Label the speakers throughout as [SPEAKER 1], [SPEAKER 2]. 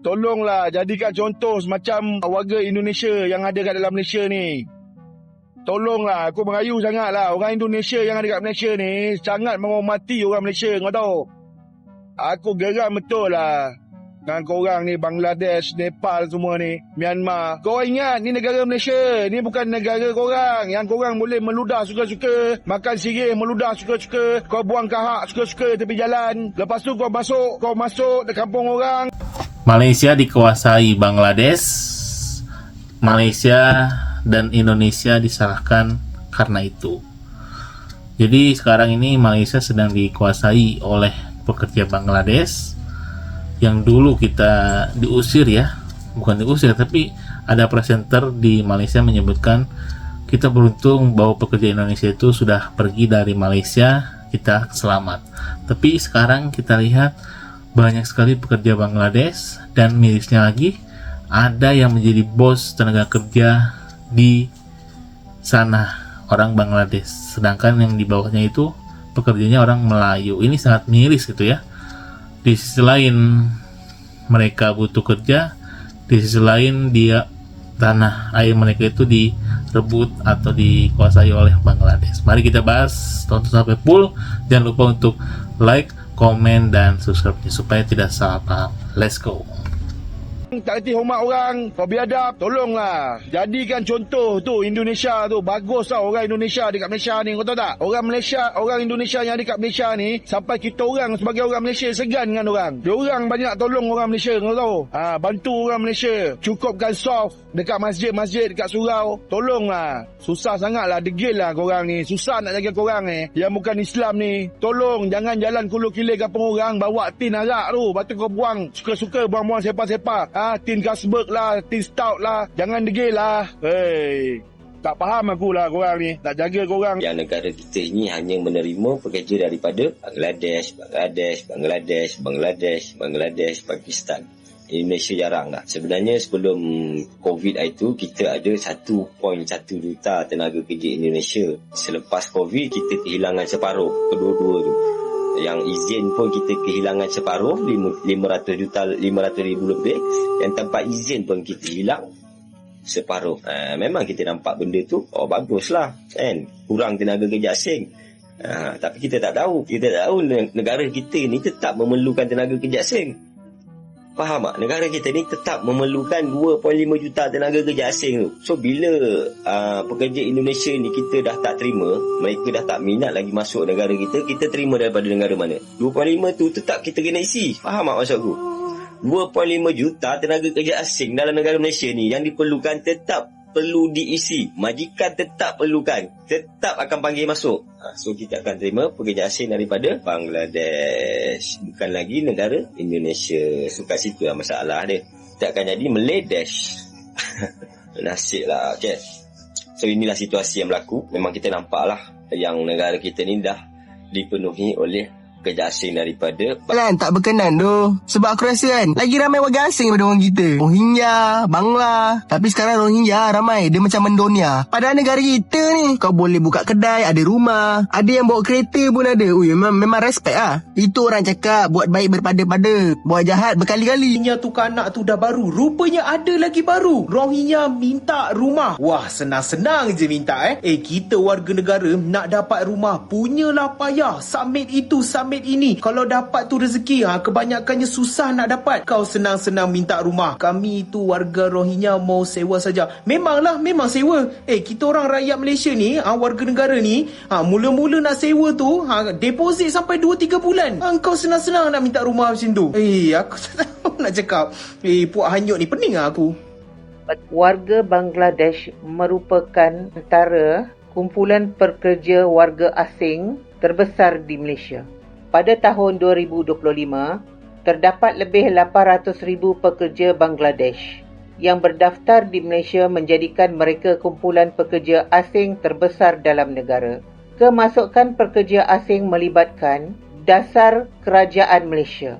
[SPEAKER 1] Tolonglah jadikan contoh semacam warga Indonesia yang ada kat dalam Malaysia ni. Tolonglah, aku merayu sangatlah. Orang Indonesia yang ada kat Malaysia ni sangat menghormati orang Malaysia, kau tahu. Aku geram betul lah dengan korang ni, Bangladesh, Nepal semua ni, Myanmar. Kau ingat ni negara Malaysia, ni bukan negara korang. Yang korang boleh meludah suka-suka, makan sirih meludah suka-suka, kau buang kahak suka-suka tepi jalan. Lepas tu kau masuk ke kampung orang.
[SPEAKER 2] Malaysia dikuasai Bangladesh, Malaysia dan Indonesia disalahkan karena itu. Jadi sekarang ini Malaysia sedang dikuasai oleh pekerja Bangladesh yang dulu kita diusir ya, bukan diusir tapi ada presenter di Malaysia menyebutkan kita beruntung bahwa pekerja Indonesia itu sudah pergi dari Malaysia, kita selamat. Tapi sekarang kita lihat banyak sekali pekerja Bangladesh dan mirisnya lagi ada yang menjadi bos tenaga kerja di sana, orang Bangladesh, sedangkan yang di bawahnya itu pekerjanya orang Melayu. Ini sangat miris gitu ya. Di sisi lain mereka butuh kerja, di sisi lain dia tanah air mereka itu direbut atau dikuasai oleh Bangladesh. Mari kita bahas, tonton sampai full. Jangan lupa untuk like, komen, dan subscribe supaya tidak salah paham. Let's go.
[SPEAKER 1] Tak reti hormat orang, kau biadab, tolonglah jadikan contoh tu Indonesia tu. Bagus tau orang Indonesia dekat Malaysia ni, kau tahu tak? Orang Indonesia yang dekat Malaysia ni, sampai kita orang sebagai orang Malaysia segan dengan orang. Diorang banyak tolong orang Malaysia, kau tahu. Bantu orang Malaysia, cukupkan soft dekat masjid-masjid, dekat surau. Tolonglah, susah sangatlah, degil lah korang ni, susah nak jaga korang ni yang bukan Islam ni. Tolong jangan jalan kulu kilir kampung orang, bawa tin arak tu, lepas tu kau buang suka-suka, buang-buang sepak-sepak. Tin Carlsberg lah, tin Stout lah, jangan degil lah. Hei, tak faham aku lah korang ni, tak jaga korang.
[SPEAKER 3] Yang negara kita ini hanya menerima pekerja daripada Bangladesh, Pakistan. Indonesia jarang lah. Sebenarnya sebelum COVID itu kita ada 1.1 juta tenaga kerja Indonesia. Selepas COVID kita kehilangan separuh, kedua-dua tu. Yang izin pun kita kehilangan separuh, 500 ribu lebih. Yang tanpa izin pun kita hilang separuh. Memang kita nampak benda tu, baguslah kan, kurang tenaga kerja asing. Tapi kita tak tahu negara kita ni tetap memerlukan tenaga kerja asing. Faham tak? Negara kita ni tetap memerlukan 2.5 juta tenaga kerja asing tu. So bila pekerja Indonesia ni kita dah tak terima, mereka dah tak minat lagi masuk negara kita, kita terima daripada negara mana? 2.5 tu tetap kita kena isi. Faham tak maksud aku? 2.5 juta tenaga kerja asing dalam negara Malaysia ni yang diperlukan tetap perlu diisi. Majikan tetap perlukan, tetap akan panggil masuk. So kita akan terima pekerja asing daripada Bangladesh, bukan lagi negara Indonesia. So kat situ lah masalah dia. Kita akan jadi Meladesh. Nasib lah, okay. So inilah situasi yang berlaku. Memang kita nampak lah yang negara kita ni dah dipenuhi oleh pekerja asing daripada
[SPEAKER 4] Kan tak berkenan tu. Sebab aku rasa kan lagi ramai warga asing daripada orang kita. Rohingya, Bangla. Tapi sekarang Rohingya ramai, dia macam mendonia. Padahal negara kita ni kau boleh buka kedai, ada rumah, ada yang bawa kereta pun ada. Memang respect lah. Itu orang cakap buat baik berpada-pada, buat jahat berkali-kali.
[SPEAKER 5] Rohingya tukar anak tu dah baru, rupanya ada lagi baru. Rohingya minta rumah. Wah, senang-senang je minta kita warga negara nak dapat rumah punyalah payah. Submit itu, submit ini. Kalau dapat tu rezeki, kebanyakannya susah nak dapat. Kau senang-senang minta rumah. Kami itu warga Rohingya mau sewa saja. Memang sewa. Kita orang rakyat Malaysia ni, warga negara ni, mula-mula nak sewa tu, deposit sampai 2-3 bulan. Kau senang-senang nak minta rumah macam tu. Aku tak tahu nak cakap. Puak hanyut ni pening aku.
[SPEAKER 6] Warga Bangladesh merupakan antara kumpulan pekerja warga asing terbesar di Malaysia. Pada tahun 2025, terdapat lebih 800,000 pekerja Bangladesh yang berdaftar di Malaysia, menjadikan mereka kumpulan pekerja asing terbesar dalam negara. Kemasukan pekerja asing melibatkan dasar kerajaan Malaysia,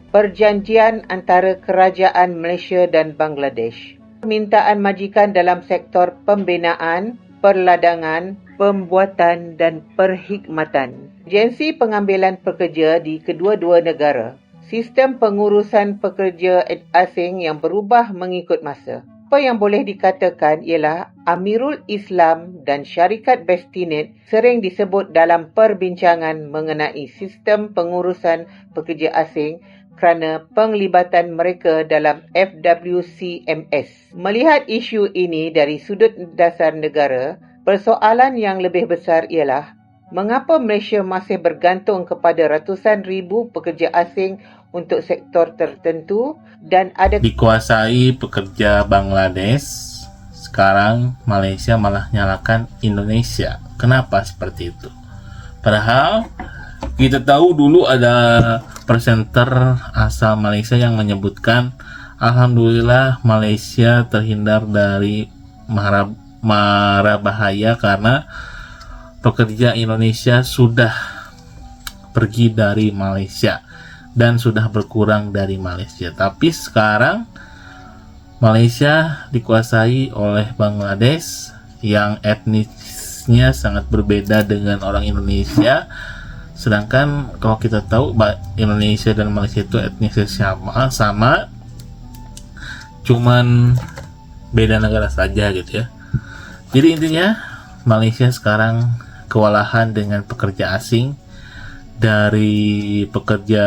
[SPEAKER 6] perjanjian antara kerajaan Malaysia dan Bangladesh, permintaan majikan dalam sektor pembinaan, perladangan, pembuatan dan perkhidmatan. Agensi pengambilan pekerja di kedua-dua negara. Sistem pengurusan pekerja asing yang berubah mengikut masa. Apa yang boleh dikatakan ialah Amirul Islam dan syarikat Bestinet sering disebut dalam perbincangan mengenai sistem pengurusan pekerja asing kerana penglibatan mereka dalam FWCMS. Melihat isu ini dari sudut dasar negara, persoalan yang lebih besar ialah mengapa Malaysia masih bergantung kepada ratusan ribu pekerja asing untuk sektor tertentu dan ada
[SPEAKER 2] dikuasai pekerja Bangladesh. Sekarang Malaysia malah nyalakan Indonesia. Kenapa seperti itu? Padahal kita tahu dulu ada presenter asal Malaysia yang menyebutkan alhamdulillah Malaysia terhindar dari mara bahaya karena pekerja Indonesia sudah pergi dari Malaysia dan sudah berkurang dari Malaysia. Tapi sekarang Malaysia dikuasai oleh Bangladesh yang etnisnya sangat berbeda dengan orang Indonesia. Sedangkan kalau kita tahu Indonesia dan Malaysia itu etnisnya sama, cuman beda negara saja gitu ya. Jadi intinya Malaysia sekarang kewalahan dengan pekerja asing, dari pekerja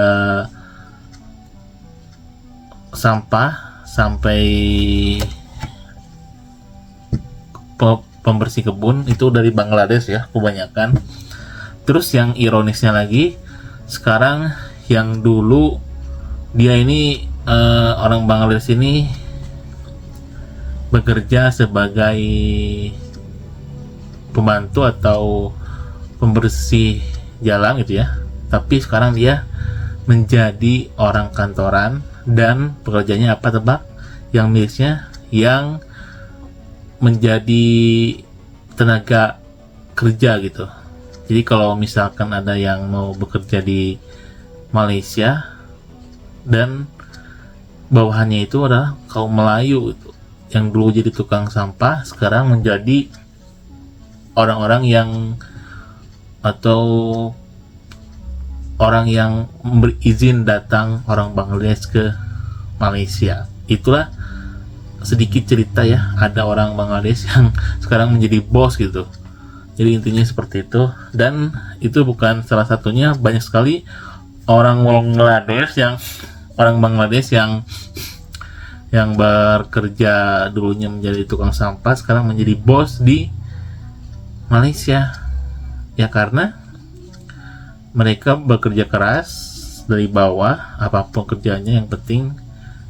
[SPEAKER 2] sampah sampai pembersih kebun itu dari Bangladesh ya kebanyakan. Terus yang ironisnya lagi, sekarang yang dulu dia ini orang Bangladesh ini bekerja sebagai pembantu atau pembersih jalan gitu ya, tapi sekarang dia menjadi orang kantoran dan pekerjaannya apa tebak? Yang miliknya yang menjadi tenaga kerja gitu. Jadi kalau misalkan ada yang mau bekerja di Malaysia dan bawahannya itu adalah kaum Melayu gitu, yang dulu jadi tukang sampah sekarang menjadi orang-orang yang atau orang yang memberi izin datang orang Bangladesh ke Malaysia. Itulah sedikit cerita ya, ada orang Bangladesh yang sekarang menjadi bos gitu. Jadi intinya seperti itu, dan itu bukan salah satunya, banyak sekali orang Bangladesh yang bekerja dulunya menjadi tukang sampah sekarang menjadi bos di Malaysia. Ya karena mereka bekerja keras dari bawah, apapun kerjanya yang penting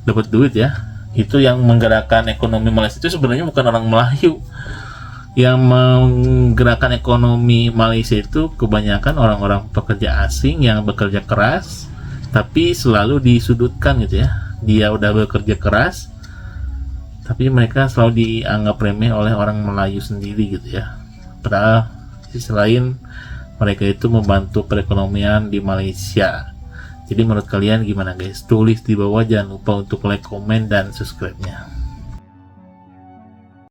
[SPEAKER 2] dapat duit ya. Itu yang menggerakkan ekonomi Malaysia itu sebenarnya bukan orang Melayu. Yang menggerakkan ekonomi Malaysia itu kebanyakan orang-orang pekerja asing yang bekerja keras tapi selalu disudutkan gitu ya. Dia udah bekerja keras tapi mereka selalu dianggap remeh oleh orang Melayu sendiri gitu ya. Padahal di sisi lain mereka itu membantu perekonomian di Malaysia. Jadi menurut kalian gimana guys? Tulis di bawah, jangan lupa untuk like, komen, dan subscribe-nya.